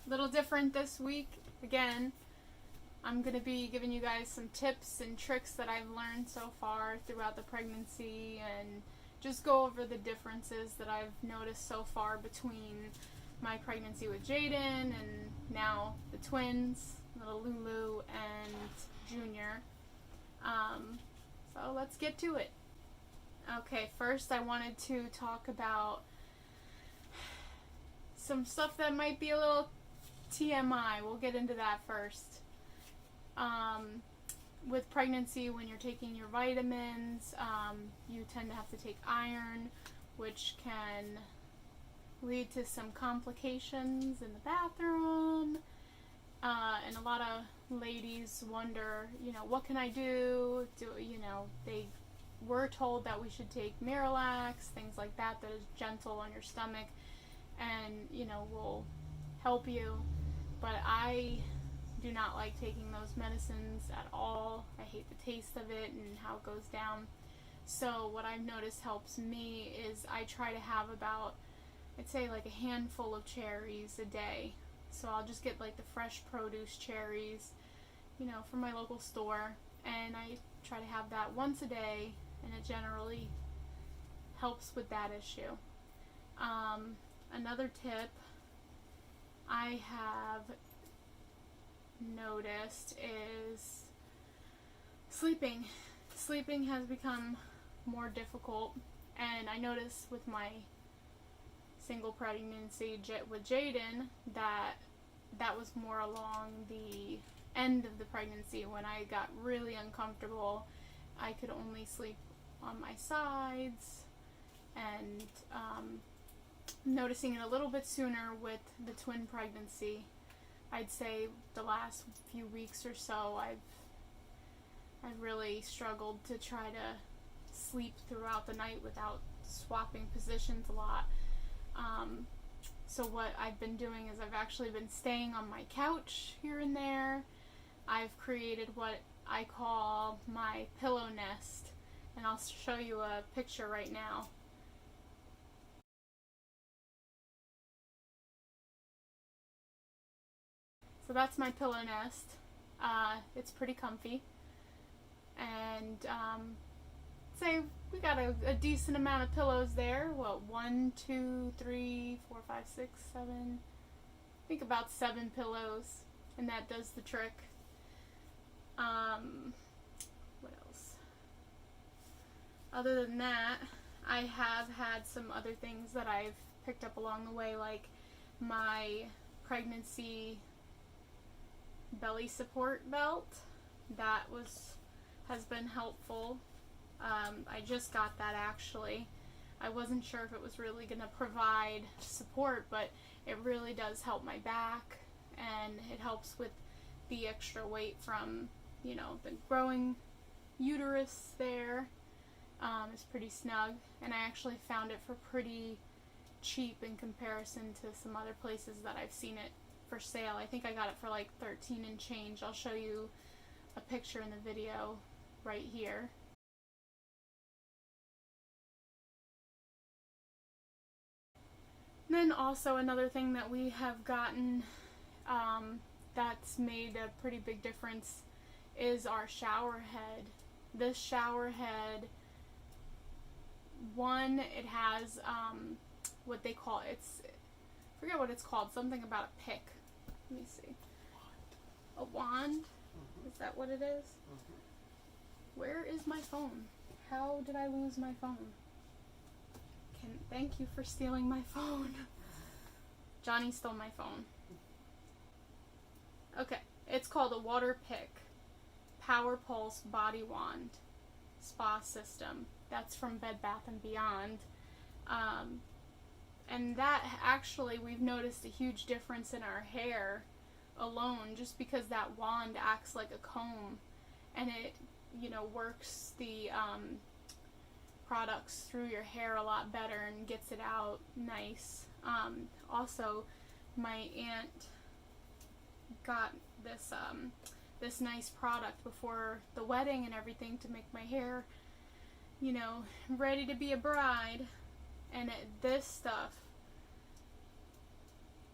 little different this week. Again, I'm going to be giving you guys some tips and tricks that I've learned so far throughout the pregnancy, and just go over the differences that I've noticed so far between my pregnancy with Jaden and now the twins, little Lulu and Junior. So let's get to it. Okay, first I wanted to talk about some stuff that might be a little TMI. We'll get into that first. With pregnancy, when you're taking your vitamins, you tend to have to take iron, which can lead to some complications in the bathroom. And a lot of ladies wonder, what can I do? They were told that we should take Miralax, things like that, that is gentle on your stomach and, will help you. But I do not like taking those medicines at all. I hate the taste of it and how it goes down. So what I've noticed helps me is I try to have about, I'd say like a handful of cherries a day. So I'll just get like the fresh produce cherries, from my local store, and I try to have that once a day, and it generally helps with that issue. Another tip I have noticed is sleeping. Sleeping has become more difficult, and I noticed with my single pregnancy with Jaden that was more along the end of the pregnancy when I got really uncomfortable. I could only sleep on my sides, and noticing it a little bit sooner with the twin pregnancy. I'd say the last few weeks or so I've really struggled to try to sleep throughout the night without swapping positions a lot. So what I've been doing is I've actually been staying on my couch here and there. I've created what I call my pillow nest, and I'll show you a picture right now. So that's my pillow nest. It's pretty comfy, and say we got a decent amount of pillows there. 1, 2, 3, 4, 5, 6, 7, I think about 7 pillows, and that does the trick. What else? Other than that, I have had some other things that I've picked up along the way, like my pregnancy belly support belt. That has been helpful. I just got that actually. I wasn't sure if it was really going to provide support, but it really does help my back, and it helps with the extra weight from, the growing uterus there. It's pretty snug, and I actually found it for pretty cheap in comparison to some other places that I've seen it for sale. I think I got it for like 13 and change. I'll show you a picture in the video right here. And then also another thing that we have gotten that's made a pretty big difference is our shower head. This shower head, it has what they call, I forget what it's called, something about a pick. Let me see. A wand? Mm-hmm. Is that what it is? Mm-hmm. Where is my phone? How did I lose my phone? Thank you for stealing my phone. Johnny stole my phone. Okay, it's called a water pick power pulse body wand spa system. That's from Bed Bath & Beyond. And that actually, we've noticed a huge difference in our hair alone, just because that wand acts like a comb, and it, works the products through your hair a lot better and gets it out nice. Also, my aunt got this nice product before the wedding and everything to make my hair, ready to be a bride. And this stuff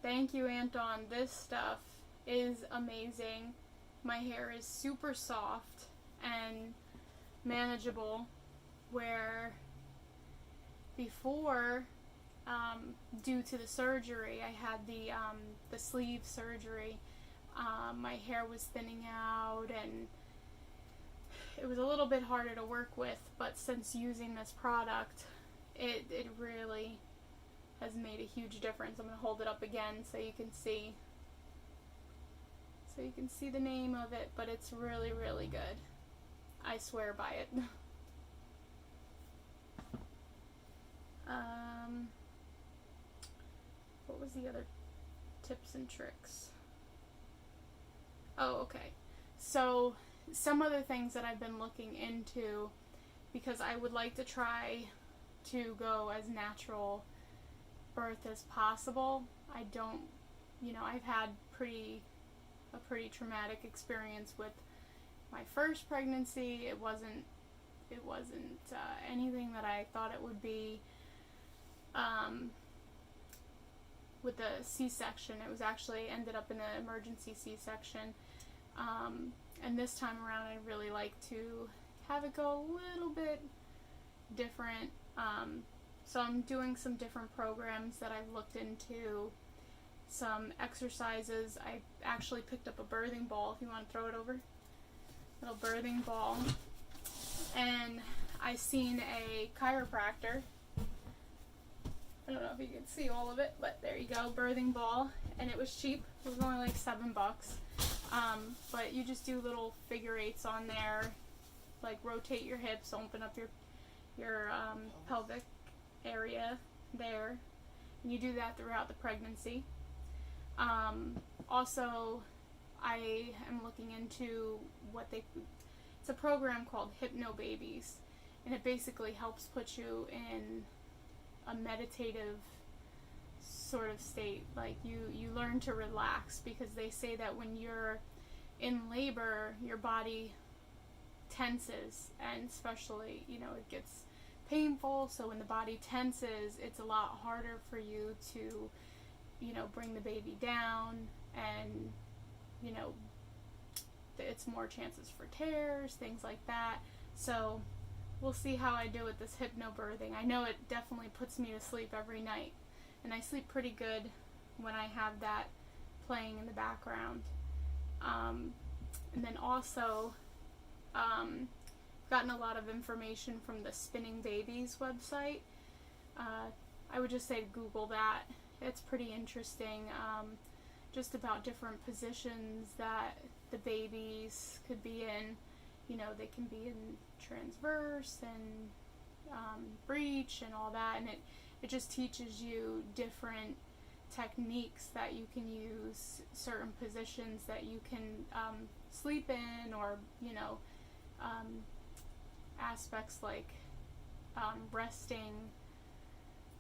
Thank you, Anton. This stuff is amazing. My hair is super soft and manageable, where before, due to the surgery, I had the sleeve surgery. My hair was thinning out and it was a little bit harder to work with, but since using this product, it really has made a huge difference. I'm going to hold it up again so you can see. So you can see the name of it, but it's really, really good. I swear by it. What was the other tips and tricks? Oh, okay. So some other things that I've been looking into, because I would like to try to go as natural birth as possible. I don't, I've had a pretty traumatic experience with my first pregnancy. It wasn't anything that I thought it would be. With the C-section, it was actually ended up in an emergency C-section. And this time around, I'd really like to have it go a little bit different. So I'm doing some different programs that I've looked into, some exercises. I actually picked up a birthing ball, if you want to throw it over. Little birthing ball. And I seen a chiropractor. I don't know if you can see all of it, but there you go, birthing ball. And it was cheap. It was only like $7. But you just do little figure eights on there, like rotate your hips, open up your pelvic area there. And you do that throughout the pregnancy. Also, I am looking into it's a program called Hypno Babies, and it basically helps put you in a meditative sort of state. Like you learn to relax, because they say that when you're in labor, your body tenses, and especially, it gets painful. So when the body tenses, it's a lot harder for you to, bring the baby down, and, it's more chances for tears, things like that. So we'll see how I do with this hypnobirthing. I know it definitely puts me to sleep every night, and I sleep pretty good when I have that playing in the background. And then also, gotten a lot of information from the Spinning Babies website. I would just say Google that. It's pretty interesting, just about different positions that the babies could be in. They can be in transverse and breech and all that, and it just teaches you different techniques that you can use, certain positions that you can sleep in, or aspects like resting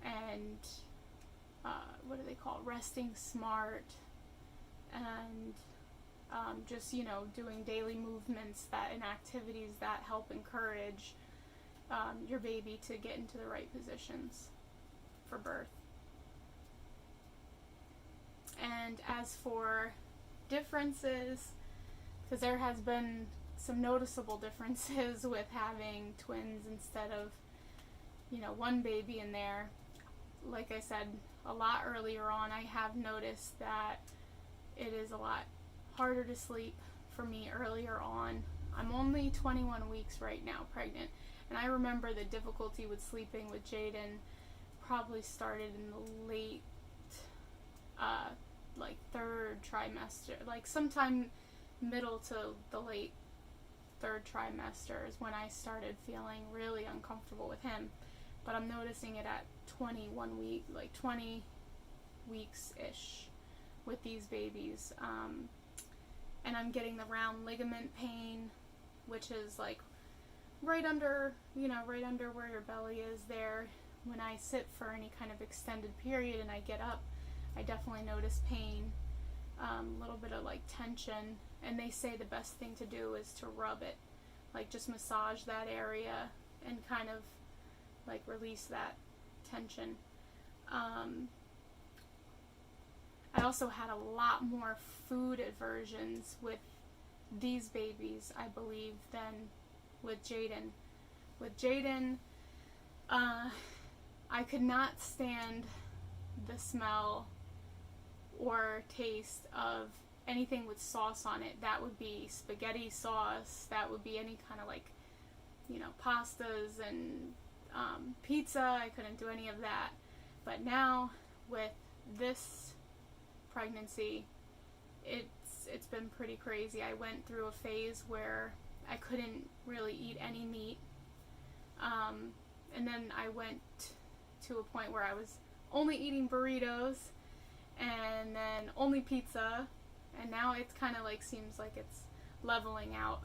and what do they call it? Resting smart, and just doing daily movements and activities that help encourage your baby to get into the right positions for birth. And as for differences, because there has been some noticeable differences with having twins instead of one baby in there. Like I said a lot earlier on, I have noticed that it is a lot harder to sleep for me earlier on. I'm only 21 weeks right now pregnant, and I remember the difficulty with sleeping with Jaden probably started in the late like third trimester, like sometime middle to the late third trimester is when I started feeling really uncomfortable with him. But I'm noticing it at 21 weeks, like 20 weeks-ish with these babies. And I'm getting the round ligament pain, which is like right under where your belly is there. When I sit for any kind of extended period and I get up, I definitely notice pain, a little bit of like tension. And they say the best thing to do is to rub it, like just massage that area and kind of like release that tension. I also had a lot more food aversions with these babies, I believe, than with Jaden. With Jaden, I could not stand the smell or taste of anything with sauce on it. That would be spaghetti sauce, that would be any kind of like, you know, pastas and pizza. I couldn't do any of that. But now with this pregnancy, it's been pretty crazy. I went through a phase where I couldn't really eat any meat, and then I went to a point where I was only eating burritos and then only pizza, and now it's kind of like seems like it's leveling out.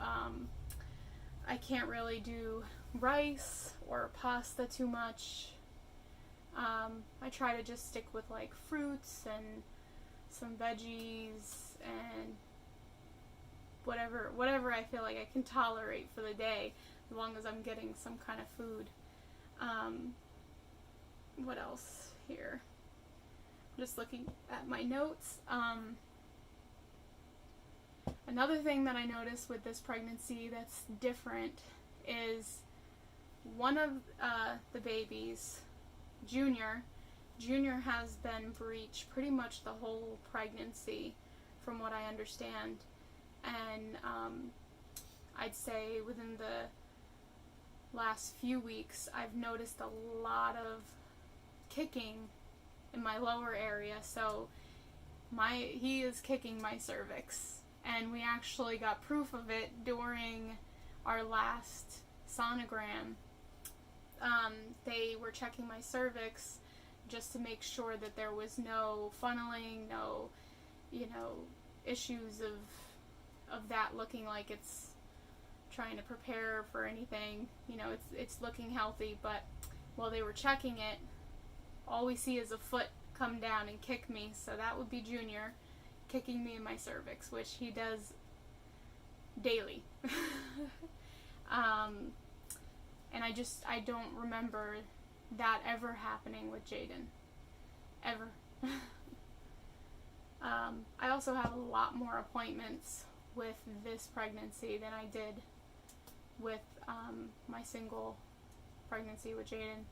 I can't really do rice or pasta too much. I try to just stick with like fruits and some veggies and whatever I feel like I can tolerate for the day, as long as I'm getting some kind of food. What else here? I'm just looking at my notes. Another thing that I noticed with this pregnancy that's different is one of the babies, Junior has been breech pretty much the whole pregnancy, from what I understand. And I'd say within the last few weeks, I've noticed a lot of kicking in my lower area. So he is kicking my cervix, and we actually got proof of it during our last sonogram. They were checking my cervix just to make sure that there was no funneling, no, you know, issues of that looking like it's trying to prepare for anything. You know, it's looking healthy, but while they were checking it, all we see is a foot come down and kick me. So that would be Junior kicking me in my cervix, which he does daily. And I don't remember that ever happening with Jaden. Ever. I also have a lot more appointments with this pregnancy than I did with my single pregnancy with Jaden.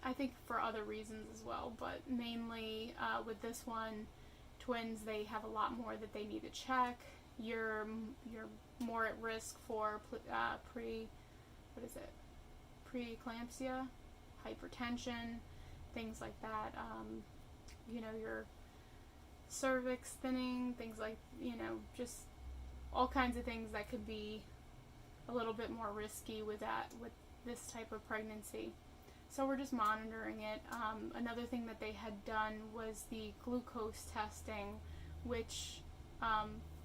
I think for other reasons as well, but mainly with this one, twins, they have a lot more that they need to check. You're more at risk for preeclampsia, hypertension, things like that. You know, your cervix thinning, things like, you know, just all kinds of things that could be a little bit more risky with this type of pregnancy. So we're just monitoring it. Another thing that they had done was the glucose testing, which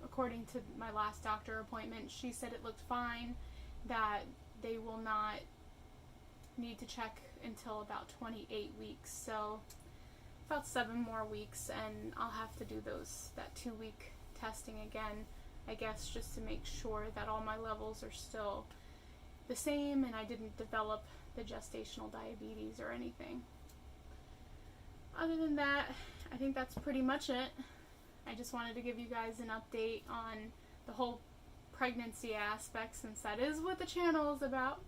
according to my last doctor appointment, she said it looked fine, that they will not need to check until about 28 weeks. So about 7 more weeks, and I'll have to do that 2-week testing again, I guess, just to make sure that all my levels are still the same and I didn't develop the gestational diabetes or anything. Other than that, I think that's pretty much it. I just wanted to give you guys an update on the whole pregnancy aspect, since that is what the channel is about.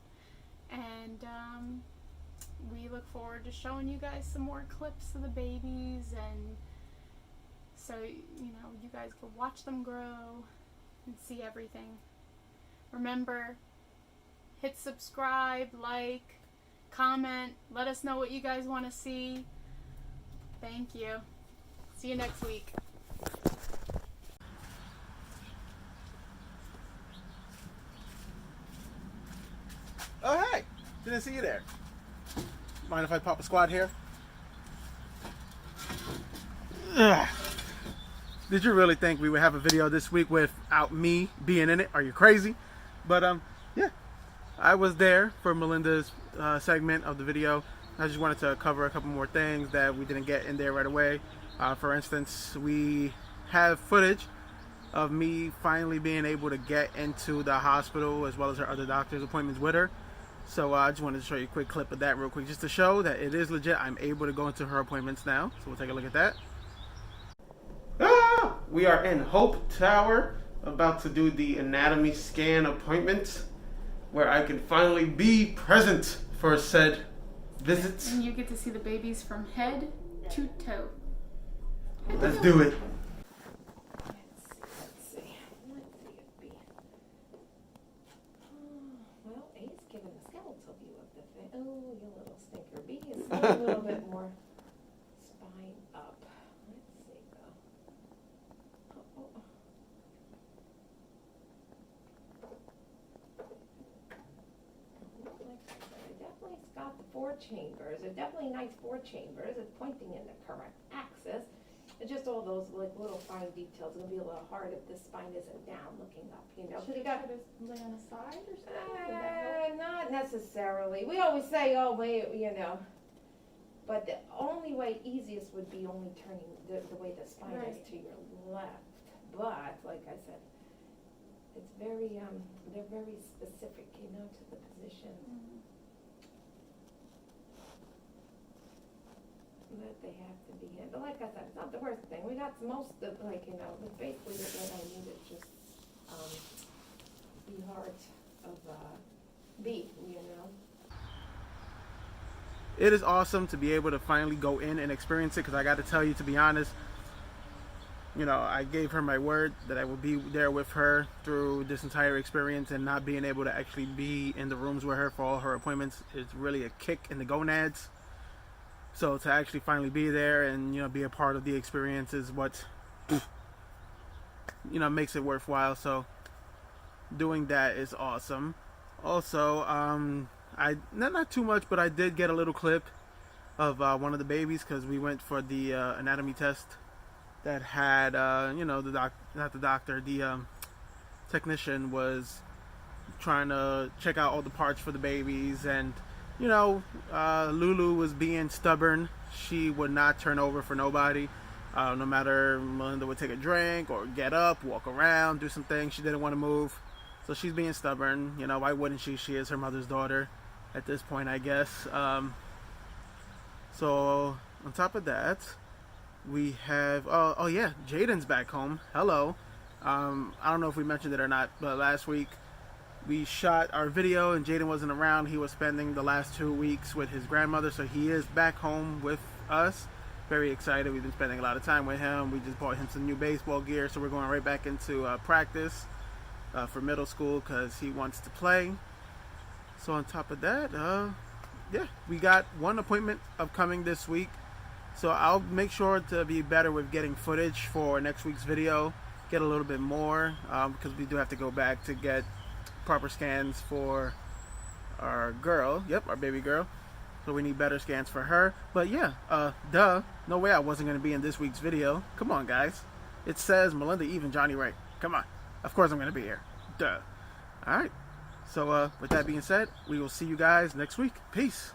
And we look forward to showing you guys some more clips of the babies, and so, you know, you guys can watch them grow and see everything. Remember, hit subscribe, like, comment, let us know what you guys want to see. Thank you. See you next week. Oh, hey! Didn't see you there. Mind if I pop a squat here? Ugh. Did you really think we would have a video this week without me being in it? Are you crazy? But, yeah. I was there for Melinda's segment of the video. I just wanted to cover a couple more things that we didn't get in there right away. For instance, we have footage of me finally being able to get into the hospital, as well as her other doctor's appointments with her. So I just wanted to show you a quick clip of that real quick, just to show that it is legit. I'm able to go into her appointments now. So we'll take a look at that. We are in Hope Tower, about to do the anatomy scan appointment, where I can finally be present for said visits. And you get to see the babies from head to toe. Let's do it. Let's see. Well, A's giving a skeletal view of the thing. Oh, you little stinker. B is a little bit more spine up. Let's see, though. It definitely got the 4 chambers. They're definitely nice 4 chambers. It's pointing in the correct axis. It's just all those like little fine details. It's gonna be a little hard if the spine isn't down, looking up. You know, because you got to lay on the side or something. Would that help? not necessarily. We always say, oh, wait, you know. But the only way easiest would be only turning the way the spine is Right. to your left. But like I said, it's very they're very specific, you know, to the position that they have to be in. But like I said, it's not the worst thing. We got most of, like, you know, it's basically what I need is just the heart of B, you know. It is awesome to be able to finally go in and experience it, because I got to tell you, to be honest, you know, I gave her my word that I would be there with her through this entire experience, and not being able to actually be in the rooms with her for all her appointments is really a kick in the gonads. So to actually finally be there and, you know, be a part of the experience is what, you know, makes it worthwhile. So doing that is awesome. Also, I not too much, but I did get a little clip of one of the babies, because we went for the anatomy test that had, you know, the technician was trying to check out all the parts for the babies, and you know, Lulu was being stubborn. She would not turn over for nobody. No matter, Melinda would take a drink or get up, walk around, do some things. She didn't want to move. So she's being stubborn. You know, why wouldn't she? She is her mother's daughter at this point, I guess. So on top of that, we have, oh yeah, Jaden's back home. Hello. I don't know if we mentioned it or not, but last week we shot our video and Jaden wasn't around. He was spending the last 2 weeks with his grandmother, so he is back home with us. Very excited. We've been spending a lot of time with him. We just bought him some new baseball gear, so we're going right back into practice for middle school, because he wants to play. So on top of that, yeah, we got one appointment upcoming this week, so I'll make sure to be better with getting footage for next week's video, get a little bit more, because we do have to go back to get proper scans for our girl, our baby girl, so we need better scans for her. But yeah, no way I wasn't going to be in this week's video. Come on, guys, it says Melinda, even Johnny Ray. Come on, of course I'm going to be here. Alright, so with that being said, we will see you guys next week. Peace.